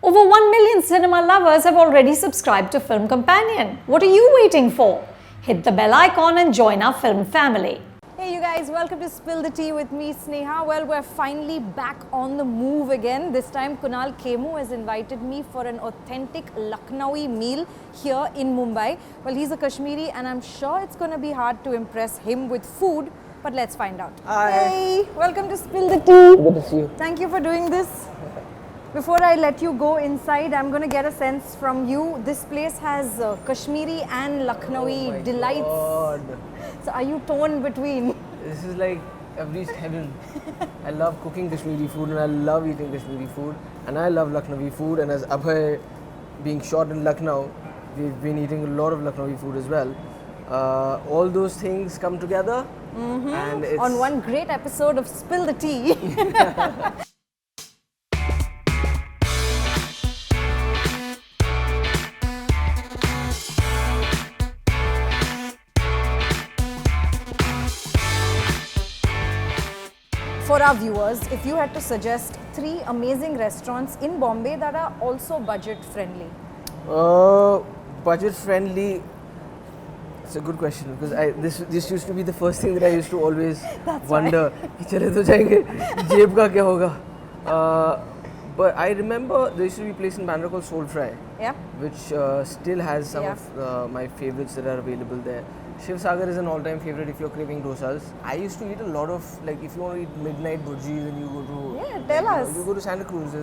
Over 1 million cinema lovers have already subscribed to Film Companion. What are you waiting for? Hit the bell icon and join our film family. Hey you guys, welcome to Spill the Tea with me, Sneha. Well, we're finally back on the move again. This time Kunal Kemmu has invited me for an authentic Lucknowi meal here in Mumbai. Well, he's a Kashmiri and I'm sure it's going to be hard to impress him with food, but let's find out. Hi. Hey, welcome to Spill the Tea. Good to see you. Thank you for doing this. Before I let you go inside, I'm going to get a sense from you. This place has Kashmiri and Lucknowi delights. God. So are you torn between? This is like I've reached heaven. I love cooking Kashmiri food and I love eating Kashmiri food and I love Lucknowi food, and as Abhay being shot in Lucknow, we've been eating a lot of Lucknowi food as well. All those things come together and it's On one great episode of Spill the Tea. For our viewers, if you had to suggest 3 amazing restaurants in Bombay that are also budget friendly. budget friendly. It's a good question because this used to be the first thing that I used to always wonder. कि चले तो जाएंगे, जेब का क्या होगा? But I remember there used to be a place in Bandra called Soul Fry, which still has some of my favorites that are available there. Shiv Sagar is an all-time favorite if you're craving dosas. I used to eat a lot of, like, if you want to eat midnight bhurji, then you go to tell us. You go to Santa Cruz.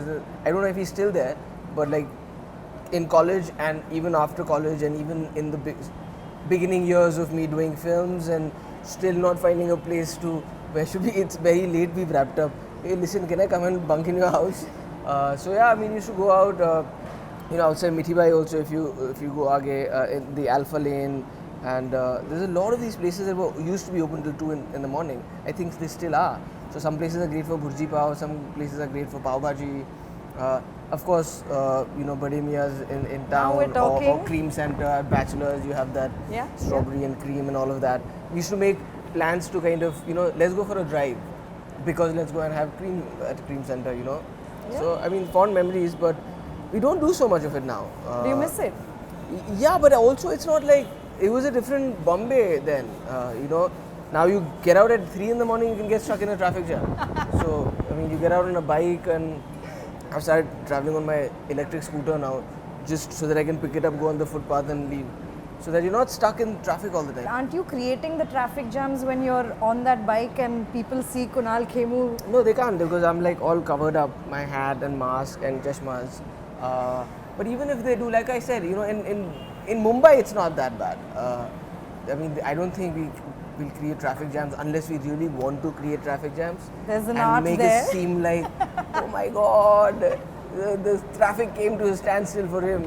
I don't know if he's still there, but like in college and even after college and even in the beginning years of me doing films and still not finding a place to where should be. It's very late. We've wrapped up. Hey, listen, can I come and bunk in your house? So yeah, I mean, you should go out. Outside Mithibai also. If you go aage in the Alpha Lane. And there's a lot of these places that used to be open till 2 in the morning. I think they still are. So some places are great for bhurji pav, some places are great for pav bhaji. Of course, Bade Mia's in town or Cream Center at Bachelors, you have that strawberry and cream and all of that. We used to make plans to kind of, let's go for a drive because let's go and have cream at Cream Center, So, I mean, fond memories, but we don't do so much of it now. Do you miss it? Yeah, but also it's not like, it was a different Bombay then, Now you get out at 3 in the morning, you can get stuck in a traffic jam. So, I mean, you get out on a bike, and I've started traveling on my electric scooter now, just so that I can pick it up, go on the footpath and leave. So that you're not stuck in traffic all the time. Aren't you creating the traffic jams when you're on that bike and people see Kunal Kemmu? No, they can't because I'm like all covered up, my hat and mask and chashmas. But even if they do, like I said, in Mumbai, it's not that bad. I mean, I don't think we will create traffic jams unless we really want to create traffic jams. There's an and art make there. it seem like, oh my God, the traffic came to a standstill for him.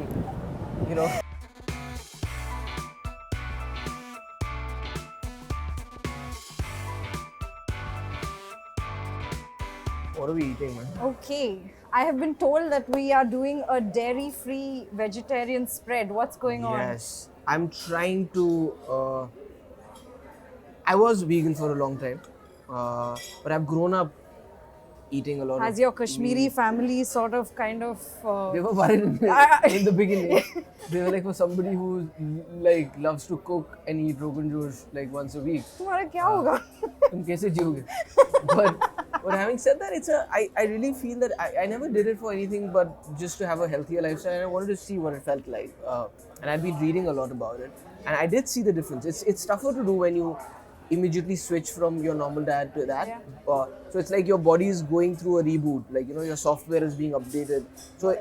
What are we eating, man? Okay. I have been told that we are doing a dairy-free vegetarian spread. What's going on? Yes. I'm trying to... I was vegan for a long time. But I've grown up eating a lot Has your Kashmiri family sort of kind of... They were worried in the beginning. They were like, for somebody who like loves to cook and eat Rogan Josh like once a week. तुम्हारा क्या होगा? तुम कैसे जियोगे? But having said that, I really feel that I never did it for anything but just to have a healthier lifestyle, and I wanted to see what it felt like. And I'd been reading a lot about it, and I did see the difference. It's tougher to do when you immediately switch from your normal diet to that. So it's like your body is going through a reboot, like your software is being updated. So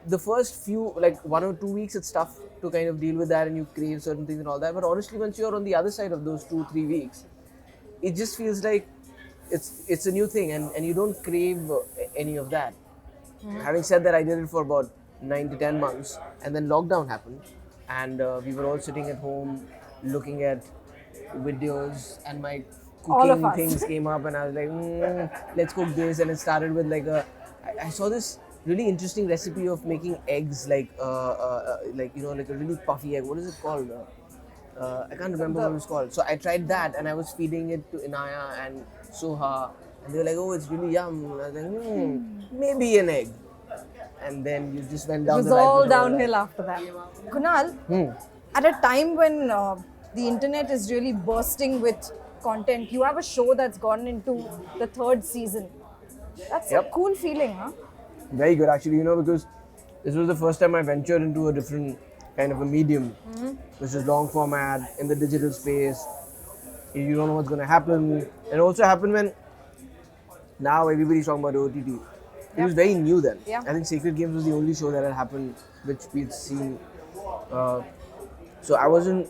the first few, like 1 or 2 weeks, it's tough to kind of deal with that, and you crave certain things and all that. But honestly, once you're on the other side of those 2-3 weeks, it just feels like it's a new thing, and you don't crave any of that. Having said that, I did it for about 9 to 10 months, and then lockdown happened, and we were all sitting at home looking at videos, and my cooking things came up, and I was like, let's cook this, and it started with like I saw this really interesting recipe of making eggs, like a really puffy egg. What is it called? I can't remember what it was called. So I tried that, and I was feeding it to Inaya and Soha, and they were like, oh, it's really yum. And I was like, maybe an egg. and then you just went It down was the rabbit all hole. downhill after that. Kunal, at a time when the internet is really bursting with content, you have a show that's gone into the 3rd season. That's a cool feeling, huh? Very good, actually, because this was the first time I ventured into a different kind of a medium, which is long format in the digital space. You don't know what's going to happen. It also happened when now everybody's talking about OTT. It was very new then. Yeah. I think Sacred Games was the only show that had happened which we'd seen. So I wasn't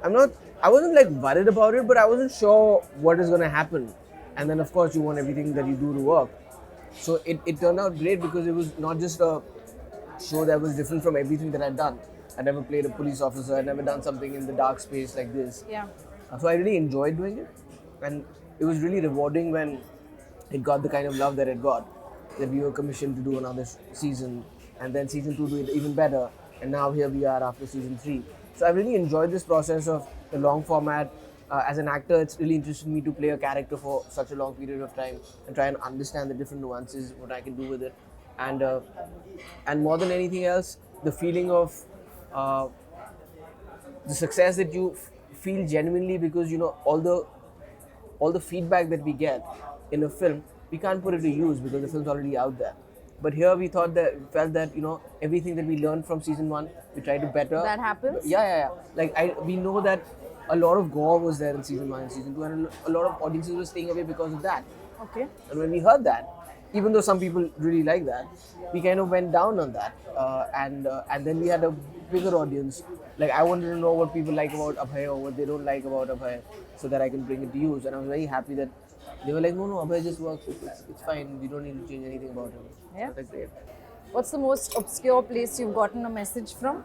like worried about it, but I wasn't sure what is going to happen. And then of course you want everything that you do to work. So it turned out great because it was not just a show that was different from everything that I'd done. I never played a police officer. I'd never done something in the dark space like this. Yeah. So I really enjoyed doing it, and it was really rewarding when it got the kind of love that it got. That we were commissioned to do another season, and then season 2 do it even better, and now here we are after season 3. So I really enjoyed this process of the long format. As an actor, it's really interested me to play a character for such a long period of time and try and understand the different nuances, what I can do with it, and more than anything else, the feeling of the success that you feel genuinely, because all the feedback that we get in a film, we can't put it to use because the film's already out there. But here we felt that everything that we learned from season 1, we tried to better. That happens? Yeah. Like we know that a lot of gore was there in season 1 and season 2, and a lot of audiences were staying away because of that. Okay. And when we heard that, even though some people really like that, we kind of went down on that, and then we had a bigger audience. Like I wanted to know what people like about Abhay or what they don't like about Abhay, so that I can bring it to use. And I was very happy that they were like, no, Abhay just works. It's fine. We don't need to change anything about him. Yeah. So that's great. What's the most obscure place you've gotten a message from?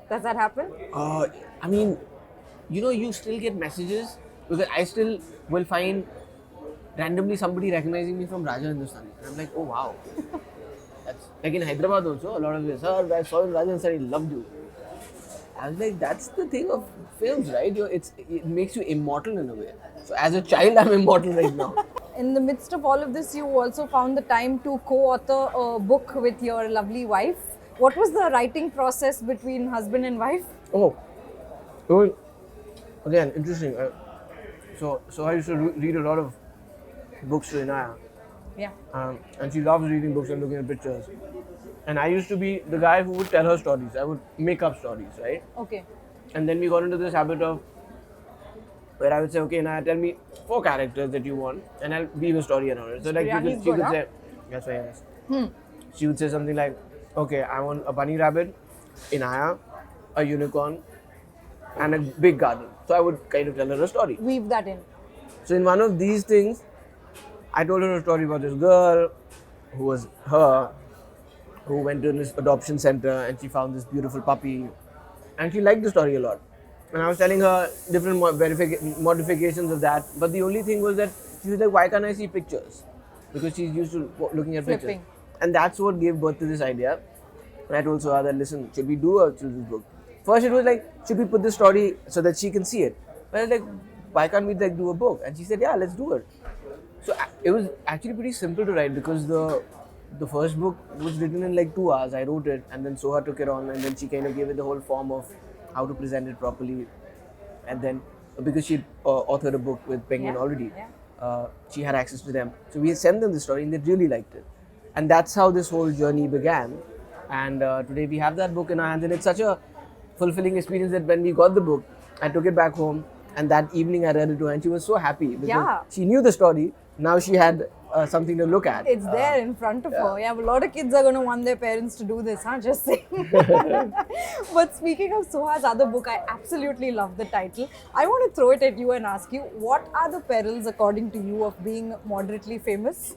Does that happen? I mean, you still get messages, because I still will find randomly somebody recognizing me from Raja Hindustani. And I'm like, oh wow. That's like in Hyderabad also, a lot of this, sir, I saw in Raja Hindustani, loved you. I was like, that's the thing of films, right? It makes you immortal in a way. So as a child, I'm immortal right now. In the midst of all of this, you also found the time to co-author a book with your lovely wife. What was the writing process between husband and wife? Oh, well, again, interesting. So I used to read a lot of books to Inaya. Yeah. And she loves reading books and looking at pictures. And I used to be the guy who would tell her stories. I would make up stories, right? Okay. And then we got into this habit of where I would say, okay, now tell me 4 characters that you want, and I'll weave a story around it. So like she could say, yes, yes. She would say something like, okay, I want a bunny rabbit, Inaya, a unicorn, and a big garden. So I would kind of tell her a story. Weave that in. So in one of these things, I told her a story about this girl who was her, who went to this adoption center and she found this beautiful puppy, and she liked the story a lot. And I was telling her different modifications of that, but the only thing was that she was like, why can't I see pictures? Because she's used to looking at Flipping. pictures. And that's what gave birth to this idea. And I told Soha that, listen, should we do a children's book? First it was like, should we put this story so that she can see it? But I was like, why can't we like do a book? And she said, yeah, let's do it. So it was actually pretty simple to write, because the first book was written in like 2 hours. I wrote it, and then Soha took it on, and then she kind of gave it the whole form of how to present it properly. And then because she authored a book with Penguin already, she had access to them. So we sent them the story, and they really liked it. And that's how this whole journey began. And today we have that book in our hands, and it's such a fulfilling experience that when we got the book, I took it back home, and that evening I read it to her, and she was so happy because she knew the story. Now she had something to look at. It's there in front of her. Yeah, a lot of kids are going to want their parents to do this, huh? Just saying. But speaking of Soha's other book, I absolutely love the title. I want to throw it at you and ask you, what are the perils, according to you, of being moderately famous?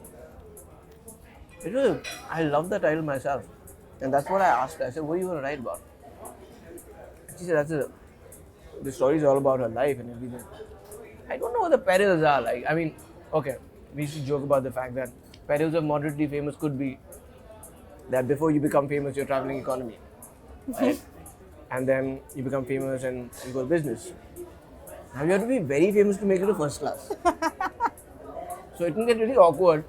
I love the title myself. And that's what I asked her. I said, what are you going to write about? And she said, the story is all about her life and everything. I don't know what the perils are like. I mean, okay, we used to joke about the fact that perils of moderately famous could be that before you become famous, you're traveling economy, right? And then you become famous and you go to business. Now you have to be very famous to make it to first class. So it can get really awkward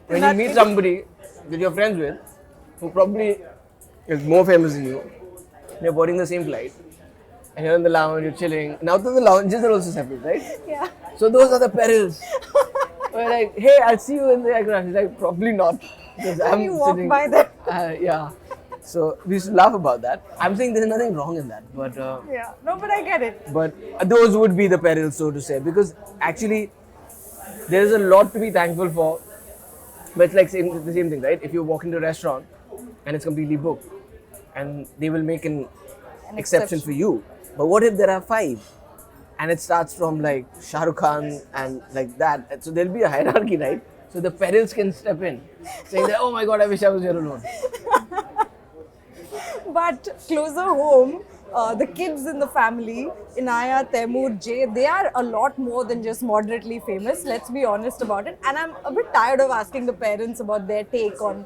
when you meet somebody that you're friends with, who probably is more famous than you. You're boarding the same flight, and you're in the lounge, you're chilling. Now the lounges are also separate, right? Yeah. So those are the perils. We're like, hey, I'll see you in the aircraft. He's like, probably not. Because When you walk by them. Yeah. So we used to laugh about that. I'm saying there's nothing wrong in that, but Yeah. No, but I get it. but those would be the perils, so to say, because actually there is a lot to be thankful for. But it's like the same thing, right? If you walk into a restaurant and it's completely booked, and they will make an exception for you. But what if there are 5? And it starts from like Shah Rukh Khan and like that. So there'll be a hierarchy, right? So the perils can step in, saying that, oh my God, I wish I was here alone. But closer home, the kids in the family, Inaya, Taimur, Jay, they are a lot more than just moderately famous. Let's be honest about it. And I'm a bit tired of asking the parents about their take on,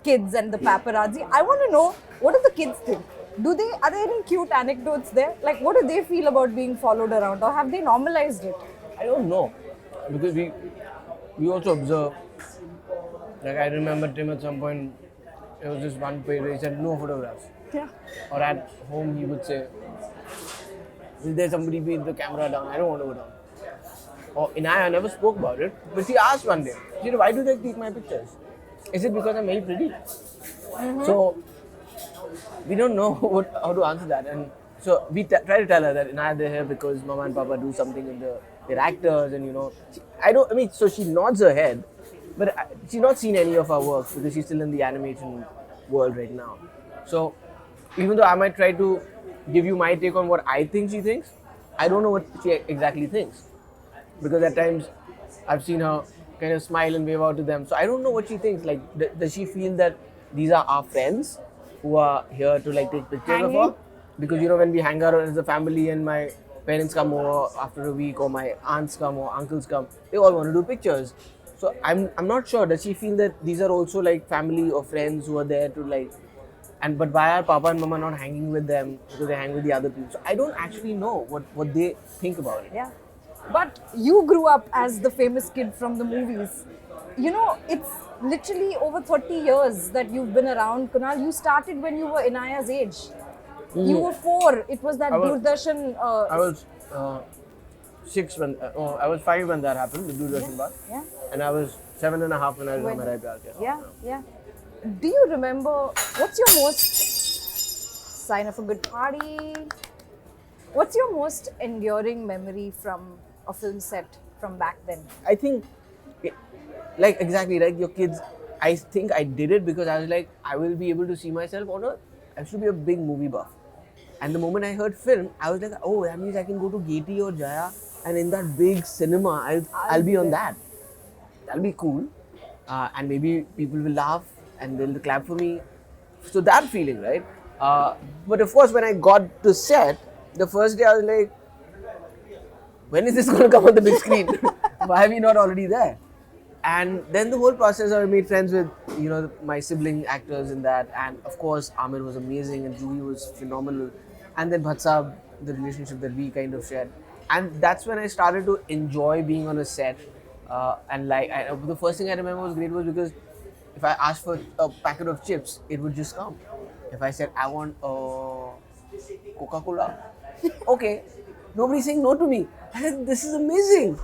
kids and the paparazzi. I want to know, what do the kids think? Are there any cute anecdotes there? Like, what do they feel about being followed around, or have they normalized it? I don't know, because we also observe. Like I remember Tim at some point, it was just one page where he said no photographs. Yeah. Or at home he would say, will there somebody be the camera down? I don't want to go down. Or Inaya never spoke about it, but she asked one day, she said, why do they take my pictures? Is it because I'm very pretty? So we don't know how to answer that, and so we try to tell her that Inaya, they're here because Mama and Papa do something in they're actors, and so she nods her head, but she's not seen any of our work because she's still in the animation world right now. So even though I might try to give you my take on what I think she thinks, I don't know what she exactly thinks, because at times I've seen her kind of smile and wave out to them. So I don't know what she thinks. Like, does she feel that these are our friends who are here to like take pictures of her? Because when we hang out as a family and my parents come over after a week, or my aunts come or uncles come, they all want to do pictures. So I'm not sure. Does she feel that these are also like family or friends who are there to like, but why are Papa and Mama not hanging with them? Because they hang with the other people. So I don't actually know what they think about it. Yeah. But you grew up as the famous kid from the movies. It's literally over 30 years that you've been around, Kunal. You started when you were Inaya's age. You were 4. It was that Doordarshan. I was 6 when I was 5 when that happened, the Doordarshan bar. Yeah. And I was 7.5 when I was on Merai Pyar Ke. Yeah. Do you remember, what's your most sign of a good party? What's your most enduring memory from a film set from back then? I think, exactly like your kids, I think I did it because I was like, I will be able to see myself on I should be a big movie buff. And the moment I heard film, I was like, oh, that means I can go to Gaiety or Jaya, and in that big cinema, I'll be on that. That'll be cool. And maybe people will laugh and they'll clap for me. So that feeling, right? But of course, when I got to set, the first day I was like, when is this going to come on the big screen? Why are we not already there? And then the whole process, I made friends with, my sibling actors in that. And of course, Amir was amazing and Juhi was phenomenal. And then Bhatsab, the relationship that we kind of shared. And that's when I started to enjoy being on a set. The first thing I remember was great was because if I asked for a packet of chips, it would just come. If I said, I want Coca-Cola, okay, nobody's saying no to me. I said, this is amazing.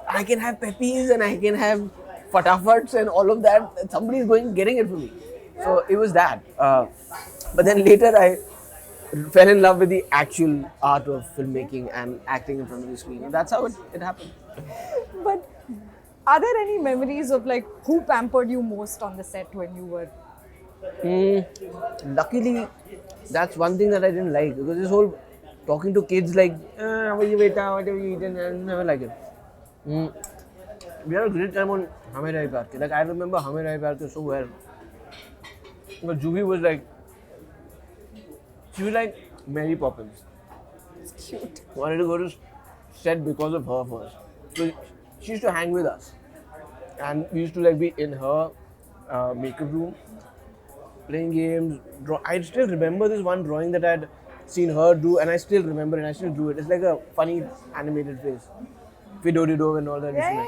I can have Peppies and I can have Fatafats and all of that. Somebody's getting it for me. So it was that. But then later I fell in love with the actual art of filmmaking and acting in front of the screen. And that's how it happened. But are there any memories of like who pampered you most on the set when you were? Luckily, that's one thing that I didn't like, because this whole talking to kids like, how are you, beta, what have you eaten? I never like it. We had a great time on Hame Rahe Pyar Ke. Like, I remember Hame Rahe Pyar Ke so well. But Juhi was like, she was like Mary Poppins. It's cute. Wanted to go to set because of her first. So she used to hang with us. And we used to like be in her makeup room, playing games. I still remember this one drawing that I'd seen her do, and I still remember it, and I still drew it. It's like a funny animated face. Fido-dido and all that. Yeah.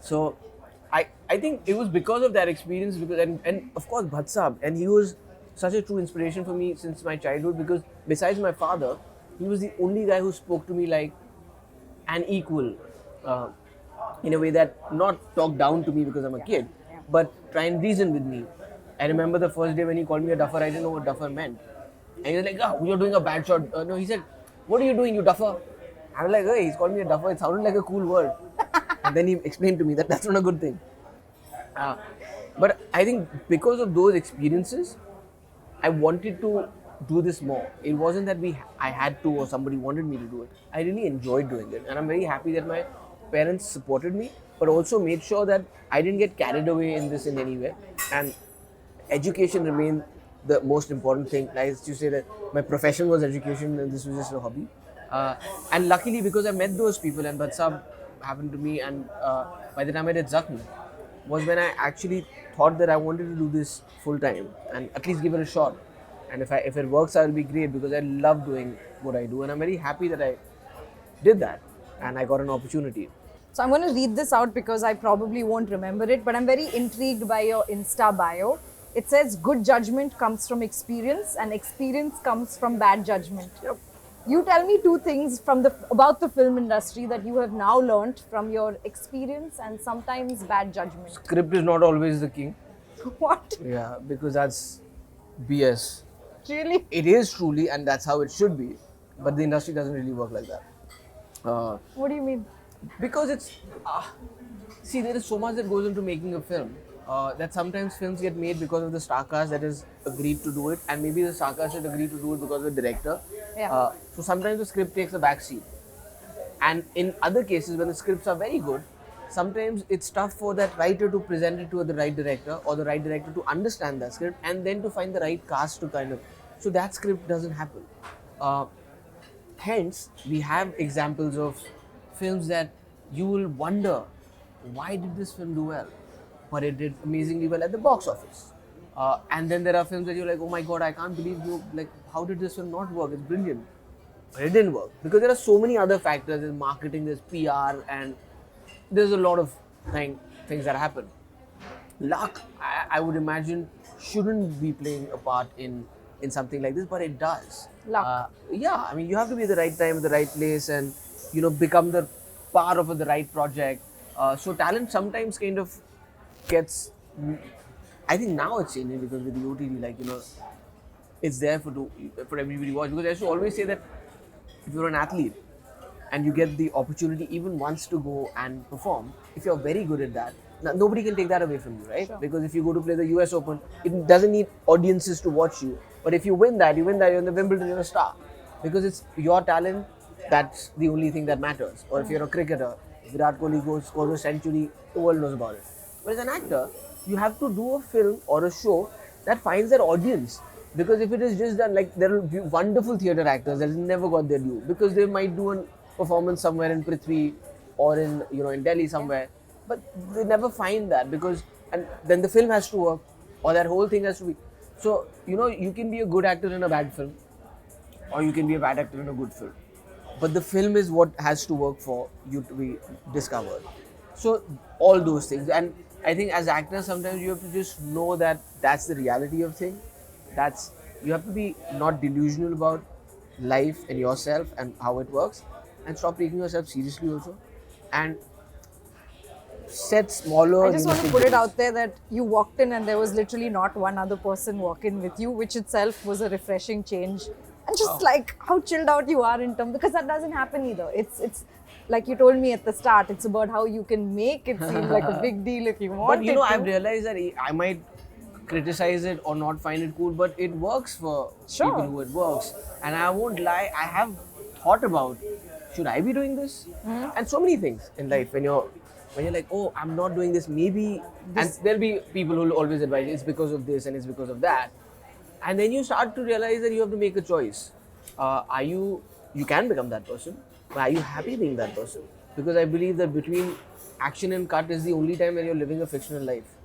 So, I think it was because of that experience, because and of course Bhatt Sahab, and he was such a true inspiration for me since my childhood, because besides my father, he was the only guy who spoke to me like an equal, in a way that not talk down to me because I'm a kid, but try and reason with me. I remember the first day when he called me a duffer, I didn't know what duffer meant. And he was like, oh, you're doing a bad shot. No, he said, what are you doing, you duffer? I was like, hey, he's called me a duffer. It sounded like a cool word. And then he explained to me that that's not a good thing. But I think because of those experiences, I wanted to do this more. It wasn't that I had to or somebody wanted me to do it. I really enjoyed doing it. And I'm very happy that my parents supported me, but also made sure that I didn't get carried away in this in any way. And education remained the most important thing. I used to say that my profession was education and this was just a hobby. And luckily, because I met those people, and Bhatt Sahab happened to me, and by the time I did Zakhmi, was when I actually thought that I wanted to do this full time and at least give it a shot. And if it works, I'll be great, because I love doing what I do, and I'm very happy that I did that and I got an opportunity. So I'm going to read this out because I probably won't remember it, but I'm very intrigued by your Insta bio. It says, good judgment comes from experience and experience comes from bad judgment. Yep. You tell me two things about the film industry that you have now learnt from your experience and sometimes bad judgment. Script is not always the king. What? Yeah, because that's BS. Really? It is truly, and that's how it should be. But the industry doesn't really work like that. What do you mean? Because it's... see, there is so much that goes into making a film. That sometimes films get made because of the star cast that has agreed to do it, and maybe the star cast has agreed to do it because of the director. Yeah. So sometimes the script takes a back seat. And in other cases, when the scripts are very good, sometimes it's tough for that writer to present it to the right director, or the right director to understand that script, and then to find the right cast to kind of... So that script doesn't happen. Hence, we have examples of films that you will wonder, why did this film do well? But it did amazingly well at the box office. And then there are films that you're like, oh my god, I can't believe you, like, how did this film not work? It's brilliant. But it didn't work. Because there are so many other factors. There's marketing, there's PR, and there's a lot of things that happen. Luck, I would imagine, shouldn't be playing a part in something like this, but it does. Luck. Yeah, I mean, you have to be at the right time, at the right place, and, you know, become the part of the right project. So talent sometimes kind of gets... I think now it's changing because with the OTT, like, you know, it's there for everybody to watch. Because I used to always say that if you're an athlete and you get the opportunity even once to go and perform, if you're very good at that, nobody can take that away from you, right? Sure. Because if you go to play the US Open, it doesn't need audiences to watch you. But if you win that, you're in the Wimbledon, you're a star. Because it's your talent, that's the only thing that matters. Or if you're a cricketer, Virat Kohli scores a century, the world knows about it. But as an actor, you have to do a film or a show that finds their audience. Because if it is just done, like, there will be wonderful theatre actors that never got their due, because they might do a performance somewhere in Prithvi or in, you know, in Delhi somewhere, but they never find that, because, and then the film has to work, or that whole thing has to be. So, you know, you can be a good actor in a bad film, or you can be a bad actor in a good film, but the film is what has to work for you to be discovered. So all those things, and I think as actors sometimes you have to just know that that's the reality of things. You have to be not delusional about life and yourself and how it works, and stop taking yourself seriously also, and set smaller... I just want to put it out there that you walked in and there was literally not one other person walk in with you, which itself was a refreshing change. And just like how chilled out you are in terms, because that doesn't happen either. It's like you told me at the start, it's about how you can make it seem like a big deal if you want. But you know, I've realized that I might criticize it or not find it cool, but it works for people who it works. And I won't lie, I have thought about, should I be doing this? And so many things in life, when you're like, oh, I'm not doing this, maybe, and there'll be people who will always advise, it's because of this and it's because of that. And then you start to realize that you have to make a choice. You can become that person, but are you happy being that person? Because I believe that between action and cut is the only time when you're living a fictional life.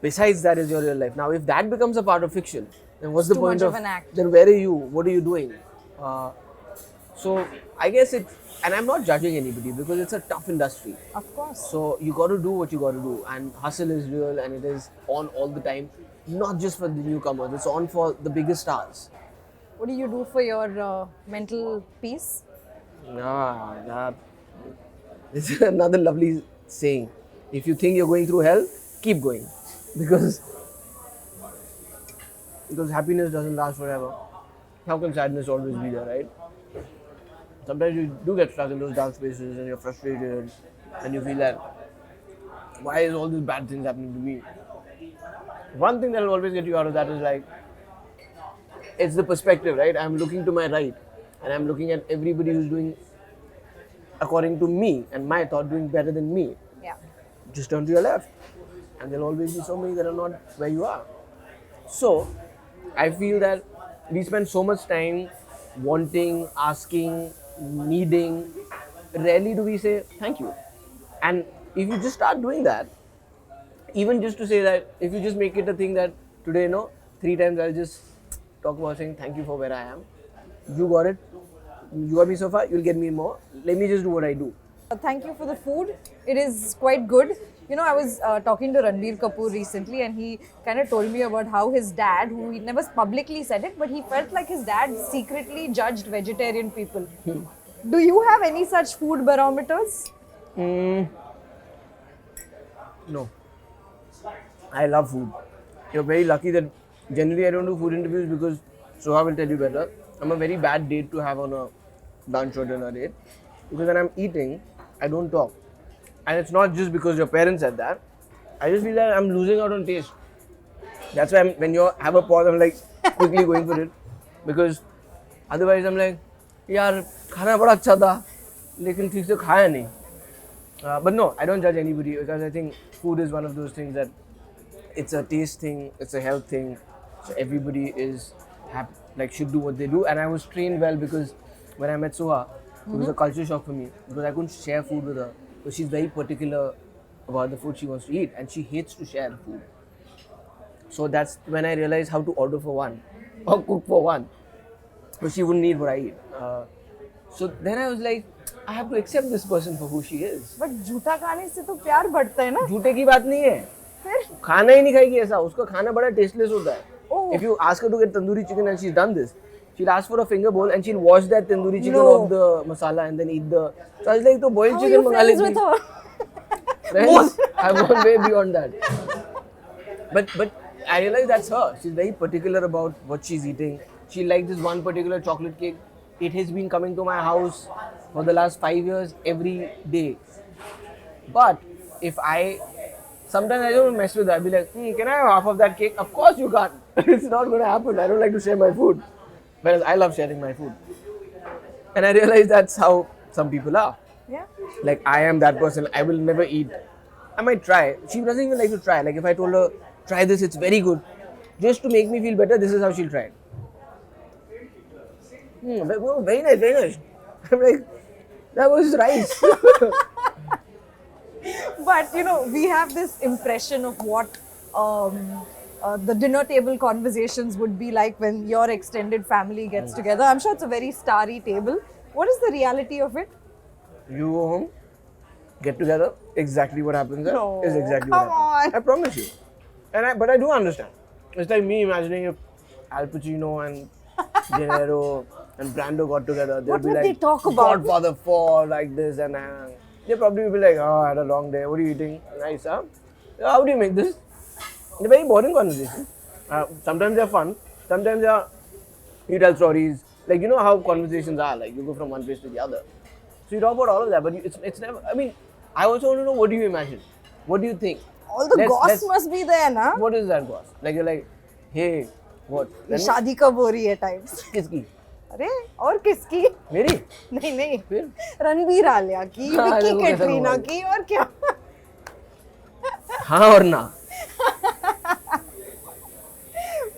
Besides that is your real life. Now, if that becomes a part of fiction, then what's the point of an act. Then where are you? What are you doing? So I guess and I'm not judging anybody because it's a tough industry. Of course. So you got to do what you got to do, and hustle is real, and it is on all the time. Not just for the newcomers; it's on for the biggest stars. What do you do for your mental peace? This is another lovely saying. If you think you're going through hell, keep going, because happiness doesn't last forever. How can sadness always be there, right? Sometimes you do get stuck in those dark spaces and you're frustrated and you feel that, why is all these bad things happening to me? One thing that will always get you out of that is like, it's the perspective, right? I'm looking to my right and I'm looking at everybody who's doing according to me and my thought doing better than me. Yeah. Just turn to your left and there'll always be so many that are not where you are. So, I feel that we spend so much time wanting, asking, needing. Rarely do we say thank you. And if you just start doing that, even just to say that, if you just make it a thing that today, 3 times I'll just talk about saying thank you for where I am. You got it. You got me so far, you'll get me more. Let me just do what I do. Thank you for the food. It is quite good. I was talking to Ranbir Kapoor recently and he kind of told me about how his dad, who he never publicly said it, but he felt like his dad secretly judged vegetarian people. Do you have any such food barometers? No. I love food. You're very lucky that generally I don't do food interviews because Soha will tell you better. I'm a very bad date to have on a lunch or dinner date because when I'm eating, I don't talk. And it's not just because your parents said that. I just feel that I'm losing out on taste. That's why when you have a pause, I'm like quickly going for it. Because otherwise I'm like, yaar, khana bada acha tha, lekin theek se khaya nahi. But no, I don't judge anybody because I think food is one of those things that it's a taste thing, it's a health thing. So everybody should do what they do. And I was trained well because when I met Soha, it was a culture shock for me because I couldn't share food with her. Because she's very particular about the food she wants to eat and she hates to share food. So that's when I realized how to order for one or cook for one. But she wouldn't eat what I eat. So then I was like, I have to accept this person for who she is. But झूठा खाने से तो प्यार बढ़ता है ना? झूठे की बात नहीं है. फिर? खाना ही नहीं खाएगी ऐसा. उसका खाना बड़ा tasteless होता है. Oh. If you ask her to get tandoori chicken and she's done this, she'll ask for a finger bowl and she'll wash that tandoori chicken off the masala and then eat the. So I was like, to boiled chicken manga leti. How are you friends with her? I've gone way beyond that. But I realized that's her. She's very particular about what she's eating. She likes this one particular chocolate cake. It has been coming to my house for the last 5 years every day. But sometimes I don't mess with her. I'll be like, can I have half of that cake? Of course you can't. It's not going to happen. I don't like to share my food. Whereas I love sharing my food. And I realized that's how some people are. Yeah. Like I am that person. I will never eat. I might try. She doesn't even like to try. Like if I told her, try this, it's very good. Just to make me feel better, this is how she'll try it. Very nice, very nice. I'm like, that was rice. But we have this impression of what the dinner table conversations would be like when your extended family gets together. I'm sure it's a very starry table. What is the reality of it? You go home, get together, exactly what happens there No, is exactly come what happens. on. I promise you. But I do understand. It's like me imagining if Al Pacino and De Niro and Brando got together. What be would like, they talk about? Godfather 4, like this and they probably be like, I had a long day. What are you eating? Nice, huh? How do you make this? It's a very boring conversation. Sometimes they're fun. Sometimes you tell stories. Like, you know how conversations are. Like, you go from one place to the other. So you talk about all of that, but it's never. I mean, I also want to know, what do you imagine? What do you think? All the goss must be there, na? What is that goss? Like, you're like, hey, what? ये शादी कब हो रही है times? किसकी? अरे और किसकी? मेरी? नहीं फिर? रणबीर आलिया की, विक्की कैटरीना की और क्या? हाँ और ना.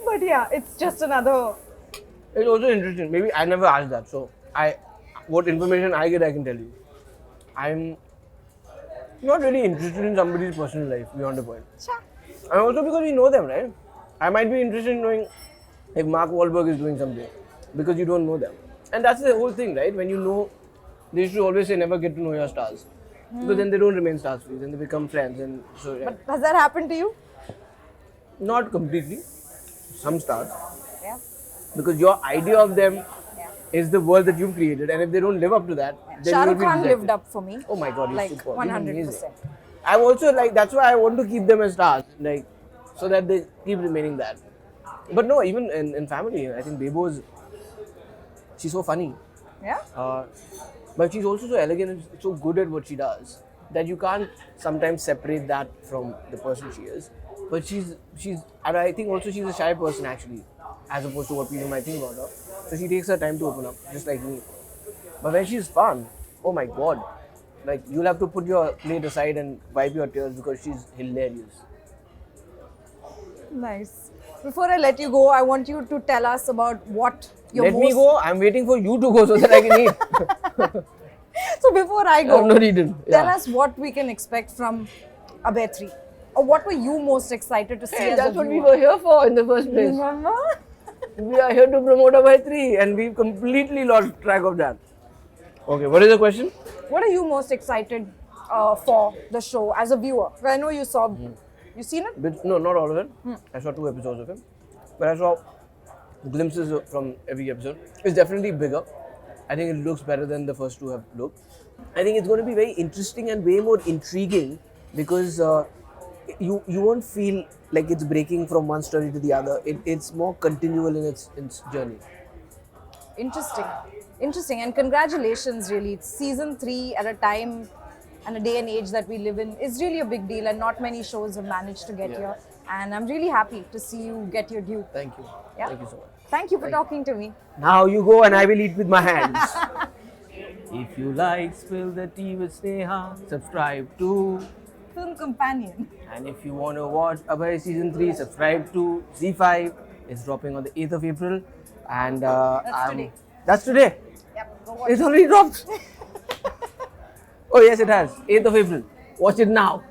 But yeah, it's just another. It's also interesting. Maybe I never asked that. So what information I get, I can tell you. I'm not really interested in somebody's personal life beyond a point. Cha. And also because we know them, right? I might be interested in knowing if Mark Wahlberg is doing something because you don't know them. And that's the whole thing, right? When you know, they used to always say never get to know your stars. Because then they don't remain stars for you, then they become friends. And so, But has that happened to you? not completely, some stars. Yeah. Because your idea of them Yeah. is the world that you've created. And if they don't live up to that, then Shah you'll Rukh be Khan rejected. lived up for me. Oh my god, he's Like super. 100%. He's amazing. I'm also like, that's why I want to keep them as stars. Like, so that they keep remaining that. But no, even in family, I think Bebo's, she's so funny. Yeah. But she's also so elegant and so good at what she does that you can't sometimes separate that from the person she is. But she's, and I think also she's a shy person actually, as opposed to what people might think about her. So she takes her time to open up, just like me. But when she's fun, oh my god, like you'll have to put your plate aside and wipe your tears because she's hilarious. Nice. Before I let you go, I want you to tell us about what your Let me go. I'm waiting for you to go so that I can eat. So before I I go, have not eaten. tell Yeah. us what we can expect from Abhay 3. Or what were you most excited to see Hey, as that's a what we viewer? were here for in the first place. Remember? We are here to promote Abhay 3 and we've completely lost track of that. Okay, what is the question? What are you most excited for the show as a viewer? I know you saw, you seen it? No, not all of it. I saw 2 episodes of it. But I saw glimpses from every episode. It's definitely bigger. I think it looks better than the first 2 have looked. I think it's going to be very interesting and way more intriguing because you won't feel like it's breaking from one story to the other. It's more continual in its journey. Interesting. And congratulations, really. It's season 3 at a time and a day and age that we live in is really a big deal, and not many shows have managed to get here. And I'm really happy to see you get your due. Thank you. Yeah. Thank you so much. Thank you for talking to me. Now you go and I will eat with my hands. If you like Spill the Tea with Sneha, subscribe to. Film Companion. And if you want to watch Abhay season 3, subscribe to Z5. It's dropping on the 8th of April. And That's today. That's today. Yep, go watch It's already dropped. Oh yes, it has. 8th of April. Watch it now.